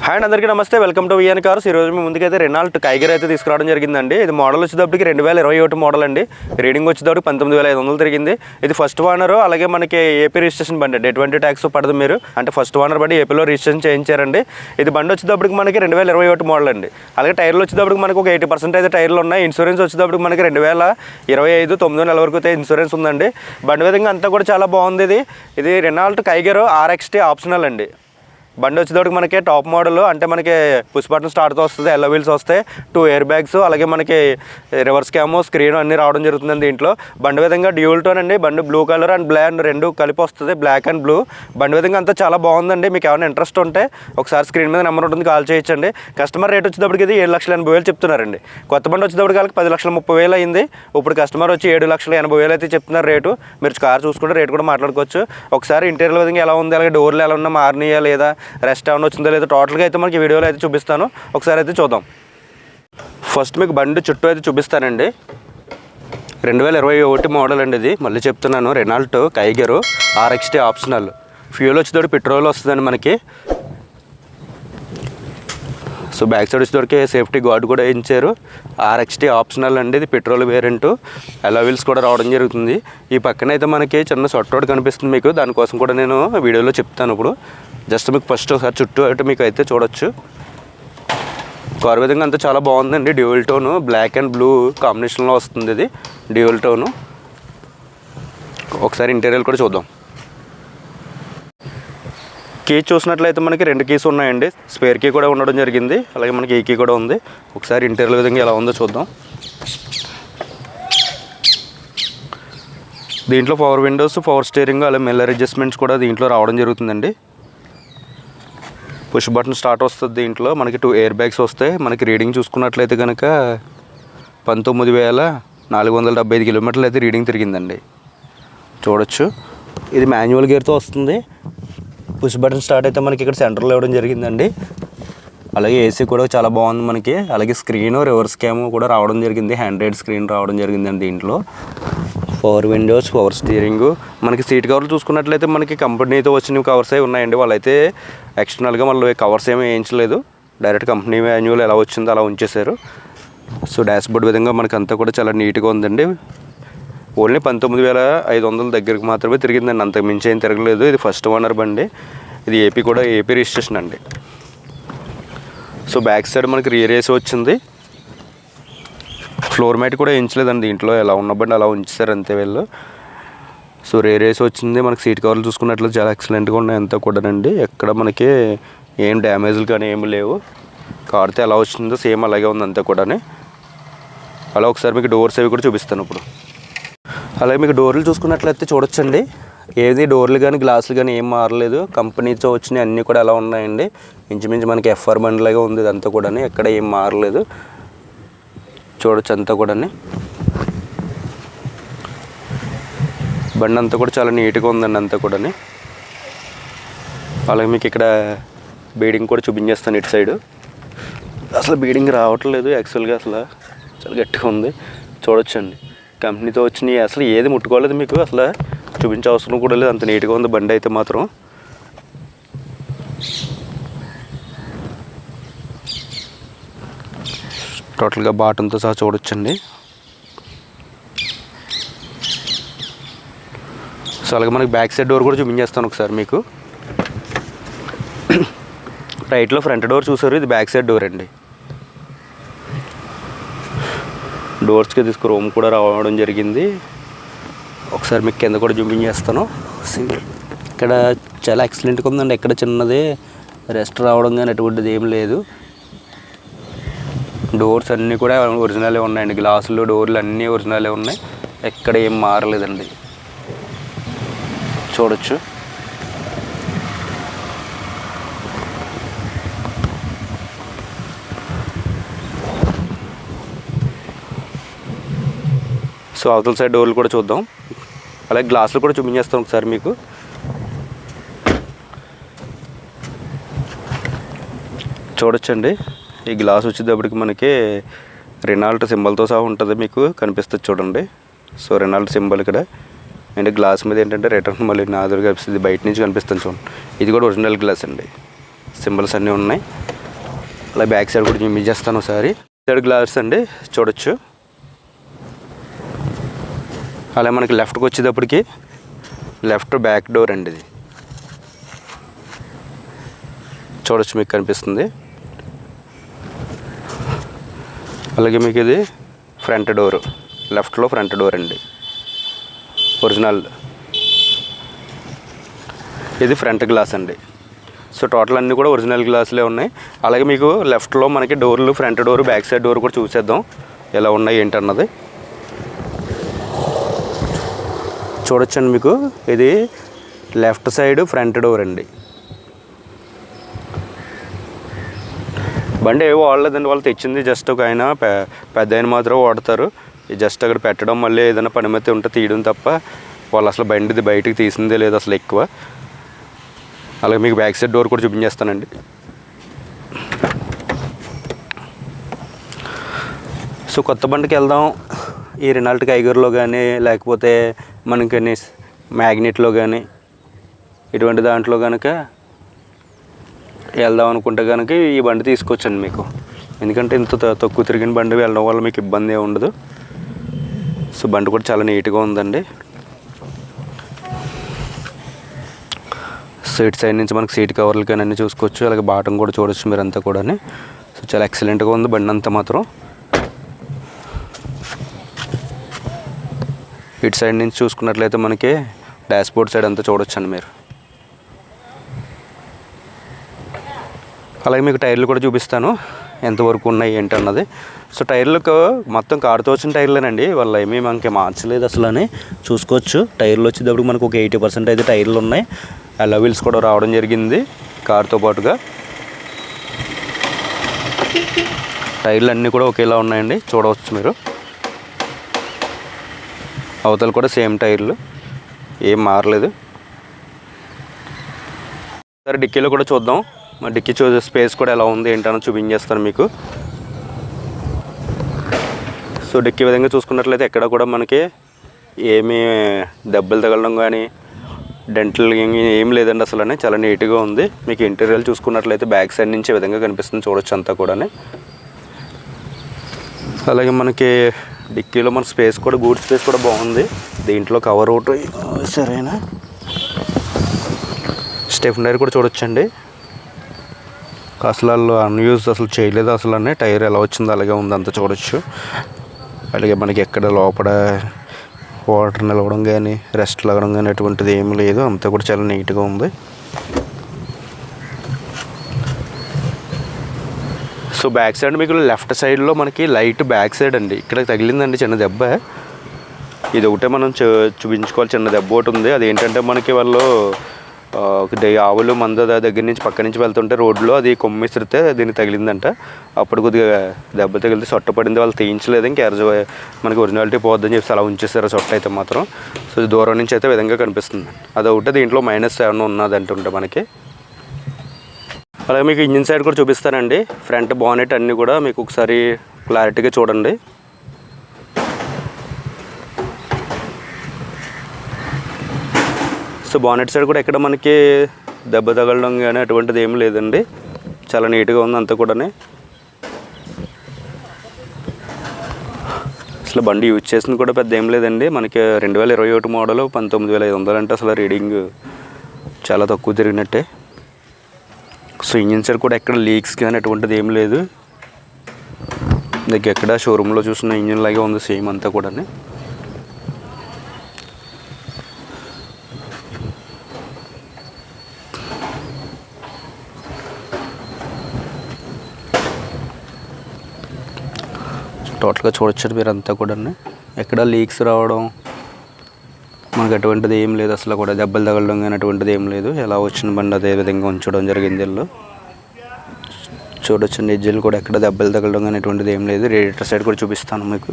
Hi అందరికీ నమస్తే, welcome to VN cars. ఈరోజు మీ ముందుకైతే రెనాల్ట్ కైగర్ అయితే తీసుకురావడం జరిగిందండి. ఇది మోడల్ వచ్చేటప్పటికి 2021 మోడల్ అండి. రీడింగ్ వచ్చేటప్పుడు 19,500 తిరిగింది. ఇది ఫస్ట్ ఓనర్, అలాగే మనకి ఏపీ రిజిస్ట్రేషన్ బండి అండి. ఎటువంటి ట్యాక్స్ పడదు, మీరు అంటే ఫస్ట్ ఓనర్ బండి ఏపీలో రిజిస్ట్రేషన్ చేయించారండి. ఇది బండి వచ్చేటప్పటికి మనకి 2021 మోడల్ అండి. అలాగే టైర్లు వచ్చేటప్పటికి మనకి ఒక 80% అయితే టైర్లు ఉన్నాయి. ఇన్సూరెన్స్ వచ్చేటప్పటికి మనకి 2025 9 నెలల వరకు అయితే ఇన్సూరెన్స్ ఉందండి. బండి విధంగా అంతా కూడా చాలా బాగుంది. ఇది రెనాల్ట్ కైగర్ RXT ఆప్షనల్ అండి. బండి వచ్చేటప్పటికి మనకి టాప్ మోడల్, అంటే మనకి పుష్ బటన్ స్టార్ట్తో వస్తుంది, ఎల్లో వీల్స్ వస్తాయి, 2 ఎయిర్ బ్యాగ్స్, అలాగే మనకి రివర్స్ క్యామో స్క్రీన్ అన్నీ రావడం జరుగుతుందండి. దీంట్లో బండి విధంగా డ్యూల్ టోన్ అండి. బండి బ్లూ కలర్ అండ్ బ్లాక్ రెండు కలిపి వస్తుంది, బ్లాక్ అండ్ బ్లూ. బండి విధంగా అంతా చాలా బాగుందండి. మీకు ఏమైనా ఇంట్రెస్ట్ ఉంటే ఒకసారి స్క్రీన్ మీద నెంబర్ ఉంటుంది, కాల్ చేయొచ్చండి. కస్టమర్ రేట్ వచ్చేటప్పటికి ఇది 7,80,000 చెప్తున్నారండి. కొత్త బండి వచ్చేటప్పటికి వాళ్ళకి 10,30,000 అయింది. ఇప్పుడు కస్టమర్ వచ్చి 7,80,000 అయితే చెప్తున్నారు రేటు. మీరు కార్ చూసుకుంటే రేటు కూడా మాట్లాడుకోవచ్చు. ఒకసారి ఇంటీరియర్ విధంగా ఎలా ఉంది, అలాగే డోర్లు ఎలా ఉన్నా మారినాయా లేదా, రెస్ట్ ఏమైనా వచ్చిందో లేదో టోటల్గా అయితే మనకి వీడియోలో అయితే చూపిస్తాను. ఒకసారి అయితే చూద్దాం. ఫస్ట్ మీకు బండి చుట్టూ అయితే చూపిస్తానండి. 2021 మోడల్ అండి. ఇది మళ్ళీ చెప్తున్నాను, Renault Kiger RXT optional. Fuel వచ్చేటప్పుడు పెట్రోల్ వస్తుందండి మనకి. సో బ్యాక్ సైడ్ వచ్చేటప్పటికి సేఫ్టీ గార్డ్ కూడా వేయించారు. RXT ఆప్షనల్ అండి. ఇది పెట్రోల్ వేరియంట్, అలా వీల్స్ కూడా రావడం జరుగుతుంది. ఈ పక్కన అయితే మనకి చిన్న షార్ట్ రోడ్ కనిపిస్తుంది మీకు, దానికోసం కూడా నేను వీడియోలో చెప్తాను. ఇప్పుడు జస్ట్ మీకు ఫస్ట్ ఒకసారి చుట్టూ అయితే మీకు అయితే చూడొచ్చు. కార్ విధంగా అంతా చాలా బాగుందండి. Dual tone, black and blue కాంబినేషన్లో వస్తుంది. ఇది డ్యూయల్ టోను. ఒకసారి ఇంటీరియర్ కూడా చూద్దాం. కీ చూసినట్లయితే మనకి 2 కీస్ ఉన్నాయండి. స్పేర్ కీ కూడా ఉండడం జరిగింది, అలాగే మనకి ఈ కీ కూడా ఉంది. ఒకసారి ఇంటీరియర్ విధంగా ఎలా ఉందో చూద్దాం. దీంట్లో పవర్ విండోస్, పవర్ స్టీరింగ్, అలాగే మిర్రర్ అడ్జస్ట్మెంట్స్ కూడా దీంట్లో రావడం జరుగుతుందండి. పుష్ బటన్ స్టార్ట్ వస్తుంది. దీంట్లో మనకి 2 ఎయిర్ బ్యాగ్స్ వస్తాయి. మనకి రీడింగ్ చూసుకున్నట్లయితే కనుక 19,475 కిలోమీటర్లు అయితే రీడింగ్ తిరిగిందండి. చూడొచ్చు. ఇది మాన్యువల్ గేర్తో వస్తుంది. పుష్ బటన్ స్టార్ట్ అయితే మనకి ఇక్కడ సెంటర్లో ఇవ్వడం జరిగిందండి. అలాగే AC కూడా చాలా బాగుంది మనకి. అలాగే స్క్రీను, రివర్స్ క్యామ్ కూడా రావడం జరిగింది. హ్యాండ్ రైడ్ స్క్రీన్ రావడం జరిగిందండి. దీంట్లో పవర్ విండోస్, పవర్ స్టీరింగు. మనకి సీట్ కవర్లు చూసుకున్నట్లయితే మనకి కంపెనీతో వచ్చిన కవర్స్ అవి ఉన్నాయండి. వాళ్ళైతే ఎక్స్టర్నల్గా మళ్ళీ కవర్స్ ఏమీ వేయించలేదు. డైరెక్ట్ కంపెనీ మాన్యువల్ ఎలా వచ్చిందో అలా ఉంచేశారు. సో డాష్ బోర్డ్ విధంగా మనకి అంతా కూడా చాలా నీట్గా ఉందండి. ఓన్లీ 19,500 దగ్గరికి మాత్రమే తిరిగిందండి, అంతకు మించి ఏం తిరగలేదు. ఇది ఫస్ట్ ఓనర్ బండి. ఇది ఏపీ రిజిస్ట్రేషన్ అండి. సో బ్యాక్ సైడ్ మనకి రియర్ AC వచ్చింది. ఫ్లోర్ మ్యాట్ కూడా వేయించలేదండి. దీంట్లో ఎలా ఉన్న బండి అలా ఉంచారు అంతే వీళ్ళు. సో రియర్ AC వచ్చింది. మనకి సీట్ కవర్లు చూసుకున్నట్లు చాలా ఎక్సలెంట్గా ఉన్నాయి అంతా కూడానండి. ఎక్కడ మనకి ఏం డ్యామేజ్లు కానీ ఏమి లేవు. కార్తో ఎలా వచ్చిందో సేమ్ అలాగే ఉంది అంతా కూడా. అలా ఒకసారి మీకు డోర్స్ అవి కూడా చూపిస్తాను ఇప్పుడు. అలాగే మీకు డోర్లు చూసుకున్నట్లయితే చూడొచ్చండి. ఏది డోర్లు కానీ గ్లాసులు కానీ ఏం మారలేదు. కంపెనీతో వచ్చినాయి అన్నీ కూడా ఎలా ఉన్నాయండి. ఇంచుమించు మనకి FR బండిలాగా ఉంది ఇదంతా కూడా. ఎక్కడ ఏం మారలేదు. చూడొచ్చు అంతా కూడా. బండి అంతా కూడా చాలా నీట్గా ఉందండి అంతా కూడా. అలాగే మీకు ఇక్కడ బీడింగ్ కూడా చూపించేస్తాను. ఇటు సైడు అసలు బీడింగ్ రావట్లేదు యాక్చువల్గా, అసలు చాలా గట్టిగా ఉంది. చూడొచ్చండి. కంపెనీతో వచ్చినాయి అసలు ఏది ముట్టుకోలేదు. మీకు అసలు చూపించే అవసరం కూడా లేదు, అంత నీట్గా ఉంది బండి అయితే మాత్రం. టోటల్గా బాటంతో సహా చూడొచ్చండి. సో అలాగే మనకి బ్యాక్ సైడ్ డోర్ కూడా చూపించేస్తాను ఒకసారి మీకు. రైట్లో ఫ్రంట్ డోర్ చూసారు, ఇది బ్యాక్ సైడ్ డోర్ అండి. డోర్స్కి తీసుకు రూమ్ కూడా రావడం జరిగింది. ఒకసారి మీకు కింద కూడా చూపించేస్తాను. ఇక్కడ చాలా ఎక్సలెంట్గా ఉందండి. ఎక్కడ చిన్నది రెస్ట్ రావడం కానీ అటువంటిది ఏం లేదు. డోర్స్ అన్నీ కూడా ఒరిజినలే ఉన్నాయండి. గ్లాసులు, డోర్లు అన్నీ ఒరిజినలే ఉన్నాయి. ఎక్కడ ఏం మారలేదండి. చూడొచ్చు. సో అవతల సైడ్ డోర్లు కూడా చూద్దాం. అలాగే గ్లాసులు కూడా చూపించేస్తాం ఒకసారి మీకు. చూడొచ్చండి. ఈ గ్లాస్ వచ్చేటప్పటికి మనకి రెనాల్ట్ సింబల్తో సహా ఉంటుంది, మీకు కనిపిస్తుంది చూడండి. సో రెనాల్ట్ సింబల్ ఇక్కడ. అండ్ గ్లాస్ మీద ఏంటంటే రిటర్న్ మళ్ళీ నాదురుగా కనిపిస్తుంది, బయట నుంచి కనిపిస్తుంది చూడండి. ఇది కూడా ఒరిజినల్ గ్లాస్ అండి. సింబల్స్ అన్నీ ఉన్నాయి. అలా బ్యాక్ సైడ్ కూడా చూపించేస్తాను ఒకసారి. సైడ్ గ్లాస్ అండి చూడొచ్చు. అలా మనకి లెఫ్ట్కి వచ్చేటప్పటికి లెఫ్ట్ బ్యాక్ డోర్ అండి ఇది చూడొచ్చు, మీకు కనిపిస్తుంది. అలాగే మీకు ఇది ఫ్రంట్ డోరు, లెఫ్ట్లో ఫ్రంట్ డోర్ అండి ఒరిజినల్. ఇది ఫ్రంట్ గ్లాస్ అండి. సో టోటల్ అన్నీ కూడా ఒరిజినల్ గ్లాసులే ఉన్నాయి. అలాగే మీకు లెఫ్ట్లో మనకి డోర్లు, front door, back side door కూడా చూసేద్దాం ఎలా ఉన్నాయి ఏంటన్నది. చూడొచ్చండి మీకు ఇది లెఫ్ట్ సైడ్ ఫ్రంట్ డోర్ అండి. బండి ఏవో వాడలేదండి, వాళ్ళు తెచ్చింది జస్ట్ ఒక ఆయన పెద్ద ఆయన మాత్రం వాడతారు. జస్ట్ అక్కడ పెట్టడం, మళ్ళీ ఏదైనా పని మీద ఉంటే తీయడం తప్ప వాళ్ళు అసలు బండిది బయటకు తీసిందే లేదు అసలు ఎక్కువ. అలాగే మీకు బ్యాక్ సైడ్ డోర్ కూడా చూపించేస్తానండి. సో కొత్త బండికి వెళ్దాం, ఈ రెనాల్ట్ కైగర్లో కానీ లేకపోతే మనకి మ్యాగ్నెట్లో కానీ ఇటువంటి దాంట్లో కనుక వెళ్దాం అనుకుంటే కనుక ఈ బండి తీసుకొచ్చండి మీకు. ఎందుకంటే ఇంత తక్కువ తిరిగిన బండి వెళ్ళడం వల్ల మీకు ఇబ్బంది ఏమి ఉండదు. సో బండి కూడా చాలా నీట్గా ఉందండి. సీట్ సైడ్ నుంచి మనకి సీట్ కవర్లు కానీ అన్నీ చూసుకోవచ్చు. అలాగే బాటం కూడా చూడొచ్చు మీరంతా కూడా. సో చాలా ఎక్సలెంట్గా ఉంది బండి అంతా మాత్రం. ఇటు సైడ్ నుంచి చూసుకున్నట్లయితే మనకి డాష్బోర్డ్ సైడ్ అంతా చూడొచ్చండి మీరు. అలాగే మీకు టైర్లు కూడా చూపిస్తాను ఎంతవరకు ఉన్నాయి ఏంటన్నది. సో టైర్లకు మొత్తం కారుతో వచ్చిన టైర్లేనండి, వాళ్ళు ఏమీ మనకి మార్చలేదు అసలు అని చూసుకోవచ్చు. టైర్లు వచ్చేటప్పుడు మనకు ఒక 80% అయితే టైర్లు ఉన్నాయి. అలా వీల్స్ కూడా రావడం జరిగింది కారుతో పాటుగా. టైర్లు అన్నీ కూడా ఒకేలా ఉన్నాయండి, చూడవచ్చు మీరు. అవతల కూడా సేమ్ టైర్లు, ఏం మారలేదు. సరే డిక్కీలో కూడా చూద్దాం, మా డిక్కీ స్పేస్ కూడా ఎలా ఉంది ఏంటని చూపించేస్తాను మీకు. సో డిక్కీ విధంగా చూసుకున్నట్లయితే ఎక్కడ కూడా మనకి ఏమీ దెబ్బలు తగలడం కానీ డెంటల్ ఏం లేదండి అసలు. చాలా నీట్గా ఉంది. మీకు ఇంటీరియర్ చూసుకున్నట్లయితే బ్యాక్ సైడ్ నుంచి ఈ విధంగా కనిపిస్తుంది చూడొచ్చు అంతా కూడా. అలాగే మనకి డిక్కీలో మన స్పేస్ కూడా, గూడ్ స్పేస్ కూడా బాగుంది. దీంట్లో కవర్ ఒకటి సరేనా. స్టెఫ్నర్ కూడా చూడొచ్చండి, అసలు వాళ్ళు అన్యూజ్ అసలు చేయలేదు అసలు. టైర్ ఎలా వచ్చిందో అలాగే ఉంది అంతా చూడొచ్చు. అలాగే మనకి ఎక్కడ లోపల వాటర్ నిలవడం కానీ రెస్ట్ లాగడం కానీ అటువంటిది ఏమీ లేదు, అంతా కూడా చాలా నీట్గా ఉంది. సో బ్యాక్ సైడ్ మీకు లెఫ్ట్ సైడ్లో మనకి లైట్ బ్యాక్ సైడ్ అండి, ఇక్కడ తగిలిందండి చిన్న దెబ్బ. ఇది ఒకటే మనం చూపించుకోవాలి, చిన్న దెబ్బ ఒకటి ఉంది. అదేంటంటే మనకి వాళ్ళు ఆవులు మంద దగ్గర నుంచి పక్క నుంచి వెళ్తుంటే రోడ్లో అది కొమ్మిసిరితే దీనికి తగిలిందంట. అప్పుడు కొద్దిగా దెబ్బ తగిలితే సొట్ట పడింది, వాళ్ళు తీయించలేదు. ఇంకా మనకి ఒరిజినాలిటీ పోద్దని చెప్పి అలా ఉంచేస్తారు సొట్ట అయితే మాత్రం. సో దూరం నుంచి అయితే విధంగా కనిపిస్తుంది. అదొకటే దీంట్లో -7 ఉన్నది అంటుంటే మనకి. అలాగే మీకు ఇంజిన్ సైడ్ కూడా చూపిస్తానండి. ఫ్రంట్ బానెట్ అన్నీ కూడా మీకు ఒకసారి క్లారిటీగా చూడండి. సో బానెట్ సైడ్ కూడా ఎక్కడ మనకి దెబ్బ తగలడం కానీ అటువంటిది ఏమి లేదండి, చాలా నీట్గా ఉంది అంతా కూడా. అసలు బండి యూజ్ చేసింది కూడా పెద్ద ఏం లేదండి. మనకి 2021 మోడల్ 19,500 అంటే అసలు రీడింగ్ చాలా తక్కువ తిరిగినట్టే. సో ఇంజిన్ సైడ్ కూడా ఎక్కడ లీక్స్ కానీ అటువంటిది ఏం లేదు. మీకు ఎక్కడ షోరూంలో చూసిన ఇంజిన్ లాగే ఉంది సేమ్ అంతా కూడా. టోటల్గా చూడొచ్చు మీరు అంతా కూడా. ఎక్కడ లీక్స్ రావడం మనకు అటువంటిది ఏం లేదు అసలు కూడా. దెబ్బలు తగలడం కానీ అటువంటిది ఏం లేదు. ఎలా వచ్చిన బండి అదే విధంగా ఉంచడం జరిగింది వీళ్ళు. చూడొచ్చు ఎడ్జిలు కూడా ఎక్కడ దెబ్బలు తగలడం కానీ అటువంటిది ఏం లేదు. రేడియేటర్ సైడ్ కూడా చూపిస్తాను మీకు.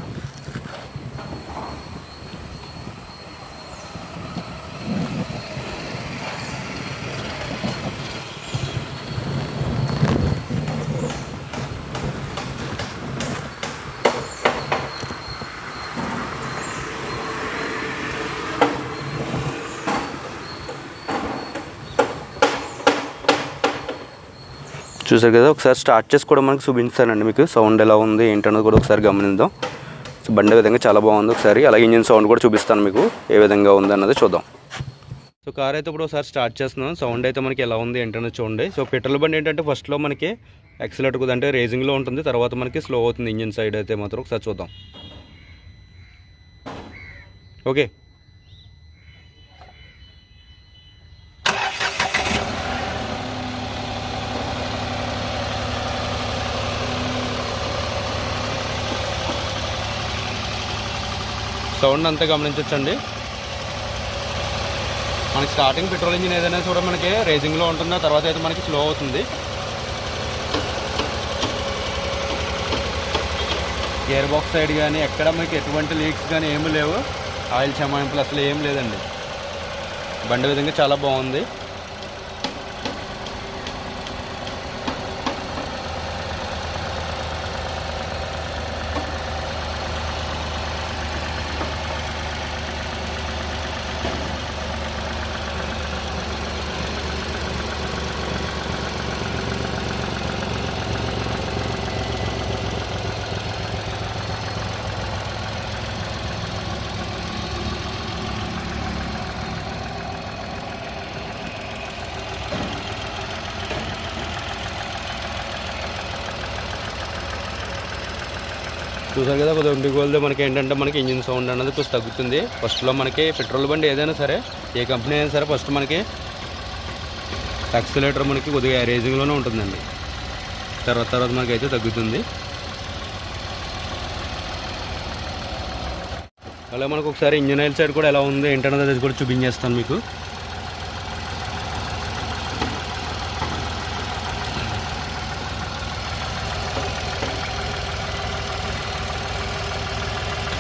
చూసారు కదా, ఒకసారి స్టార్ట్ చేసి కూడా మనకి చూపిస్తానండి. మీకు సౌండ్ ఎలా ఉంది ఏంటన్నది కూడా ఒకసారి గమనిద్దాం. సో బండి విధంగా చాలా బాగుంది. ఒకసారి అలాగే ఇంజిన్ సౌండ్ కూడా చూపిస్తాను మీకు ఏ విధంగా ఉంది అన్నది చూద్దాం. సో కార్ అయితే ఇప్పుడు ఒకసారి స్టార్ట్ చేస్తున్నాం. సౌండ్ అయితే మనకి ఎలా ఉంది ఏంటన్నది చూడండి. సో పెట్రోల్ బండి ఏంటంటే ఫస్ట్లో మనకి యాక్సిలేటర్ కూడా అంటే రేసింగ్లో ఉంటుంది, తర్వాత మనకి స్లో అవుతుంది. ఇంజిన్ సైడ్ అయితే మాత్రం ఒకసారి చూద్దాం. ఓకే, సౌండ్ అంతా గమనించవచ్చండి. మనకి స్టార్టింగ్ పెట్రోల్ ఇంజిన్ ఏదైనా కూడా మనకి రేసింగ్లో ఉంటుంది, తర్వాత అయితే మనకి స్లో అవుతుంది. గేర్ బాక్స్ సైడ్ కానీ ఎక్కడ మనకి ఎటువంటి లీక్స్ కానీ ఏమీ లేవు, ఆయిల్ చమాయింపులు అసలు ఏం లేదండి. బండి విధంగా చాలా బాగుంది. చూసారు కదా, కొద్దిగా ఉండిగోల్దే మనకి ఏంటంటే మనకి ఇంజిన్ సౌండ్ అన్నది కొంచెం తగ్గుతుంది. ఫస్ట్లో మనకి పెట్రోల్ బండి ఏదైనా సరే, ఏ కంపెనీ అయినా సరే, ఫస్ట్ మనకి యాక్సిలేటర్ మనకి కొద్దిగా రేసింగ్లోనే ఉంటుందండి, తర్వాత మనకి అయితే తగ్గుతుంది. అలా మనకు ఒకసారి ఇంజిన్ ఆయిల్ సైడ్ కూడా ఎలా ఉంది ఏంటన్నది అది కూడా చూపించేస్తాను మీకు.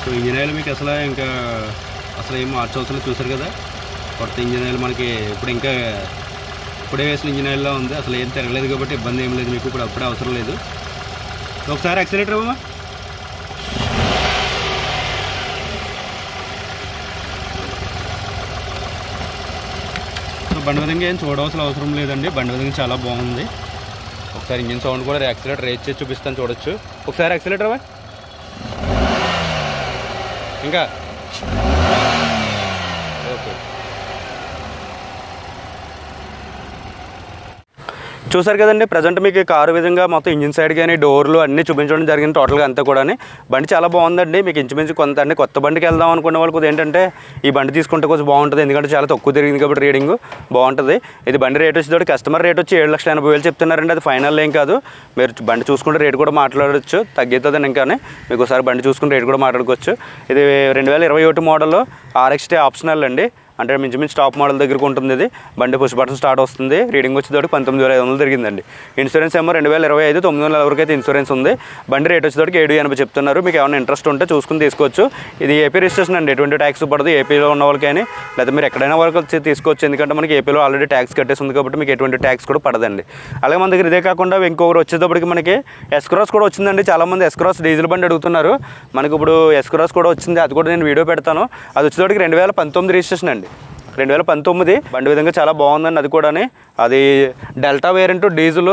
సో ఇంజిన్ ఆయిల్ మీకు అసలు ఏం మార్చవసరం చూసారు కదా, కొత్త ఇంజిన్ ఆయిల్ మనకి ఇప్పుడే వేసిన ఇంజిన్ ఆయిల్లో ఉంది. అసలు ఏం తిరగలేదు కాబట్టి ఇబ్బంది ఏం లేదు మీకు, ఇప్పుడు అప్పుడే అవసరం లేదు. ఒకసారి యాక్సిలేటర్ అవ్వమా. సో బండి విధంగా ఏం చూడవలసిన అవసరం లేదండి, బండి విధంగా చాలా బాగుంది. ఒకసారి ఇంజిన్ సౌండ్ కూడా యాక్సిలేటర్ రేట్ చేసి చూపిస్తాను, చూడొచ్చు. ఒకసారి యాక్సిలేటర్ అవ్వ. ఇంకా ఓకే, చూసారు కదండి. ప్రజెంట్ మీకు కారు విధంగా మొత్తం ఇంజిన్ సైడ్ కానీ డోర్లు అన్నీ చూపించడం జరిగింది. టోటల్గా అంతా కూడా బండి చాలా బాగుందండి. మీకు ఇంచుమించు కొంత అండి కొత్త బండికి వెళ్దాం అనుకునే వాళ్ళకి ఏంటంటే ఈ బండి తీసుకుంటే కొంచెం బాగుంటుంది, ఎందుకంటే చాలా తక్కువ తిరిగింది కాబట్టి రీడింగ్ బాగుంటుంది. ఇది బండి రేట్ వచ్చేటప్పుడు కస్టమర్ రేట్ వచ్చి 7,80,000 చెప్తున్నారండి. అది ఫైనల్ ఏం కాదు, మీరు బండి చూసుకుంటే రేట్ కూడా మాట్లాడవచ్చు, తగ్గుతుందని. ఇంకానే మీకు ఒకసారి బండి చూసుకుంటే రేట్ కూడా మాట్లాడుకోవచ్చు. ఇది 2021 మోడల్ RXT ఆప్షనల్ అండి, అంటే మించుమించు టాప్ మోడల్ దగ్గరకు ఉంటుంది. ఇది బండి పుష్ బటన్ స్టార్ట్ వస్తుంది. రీడింగ్ వచ్చేటప్పుడు 19,500 తిరిగిందండి. ఇన్సూరెన్స్ ఏమో 2025 9,000 వరకు అయితే ఇన్సూరెన్స్ ఉంది. బండి రేట్ వచ్చేటప్పుడు 780 చెప్తున్నారు. మీకు ఏమైనా ఇంట్రెస్ట్ ఉంటే చూసుకుని తీసుకోవచ్చు. ఇది ఏపీ రిజిస్ట్రేషన్ అండి, ఎటువంటి ట్యాక్స్ పడదు. ఏపీలో ఉన్న వాళ్ళకైనా లేదా మీరు ఎక్కడైనా వరకు వచ్చి తీసుకోవచ్చు, ఎందుకంటే మనకి ఏపీలో ఆల్రెడీ ట్యాక్స్ కట్టేసి ఉంది కాబట్టి మీకు ఎటువంటి ట్యాక్స్ కూడా పడదండి. అలాగే మన దగ్గర ఇదే కాకుండా ఇంకొకరు వచ్చేటప్పటికి మనకి S-Cross కూడా వచ్చిందండి. చాలామంది S-Cross డీజిల్ బండి అడుగుతున్నారు. మనకి ఇప్పుడు S-Cross కూడా వచ్చింది, అది కూడా నేను వీడియో పెడతాను. అది వచ్చేటప్పటికి 2019 రిజిస్ట్రేషన్ అండి, 2019 బండి విధంగా చాలా బాగుందండి. అది కూడా అది delta variant diesel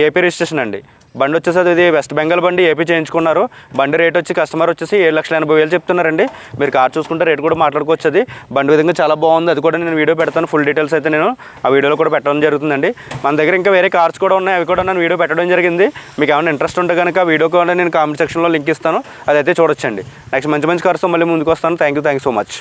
AP registration అండి. బండి వచ్చేసి ఇది వెస్ట్ బెంగాల్ బండి, ఏపీ చేయించుకున్నారు. బండి రేట్ వచ్చి కస్టమర్ వచ్చేసి 7,80,000 చెప్తున్నారండి. మీరు కార్ చూసుకుంటే రేట్ కూడా మాట్లాడుకోవచ్చు. అది బండి విధంగా చాలా బాగుంది, అది కూడా నేను వీడియో పెడతాను. ఫుల్ డీటెయిల్స్ అయితే నేను ఆ వీడియోలో కూడా పెట్టడం జరుగుతుందండి. మన దగ్గర ఇంకా వేరే కార్స్ కూడా ఉన్నాయి, అవి కూడా నేను వీడియో పెట్టడం జరిగింది. మీకు ఏమైనా ఇంట్రెస్ట్ ఉంటే కనుక వీడియో కూడా నేను కామెంట్ సెక్షన్లో లింక్ ఇస్తాను, అదైతే చూడొచ్చండి. నెక్స్ట్ మంచి కార్స్తో మళ్ళీ ముందుకు వస్తాను. Thank you so much.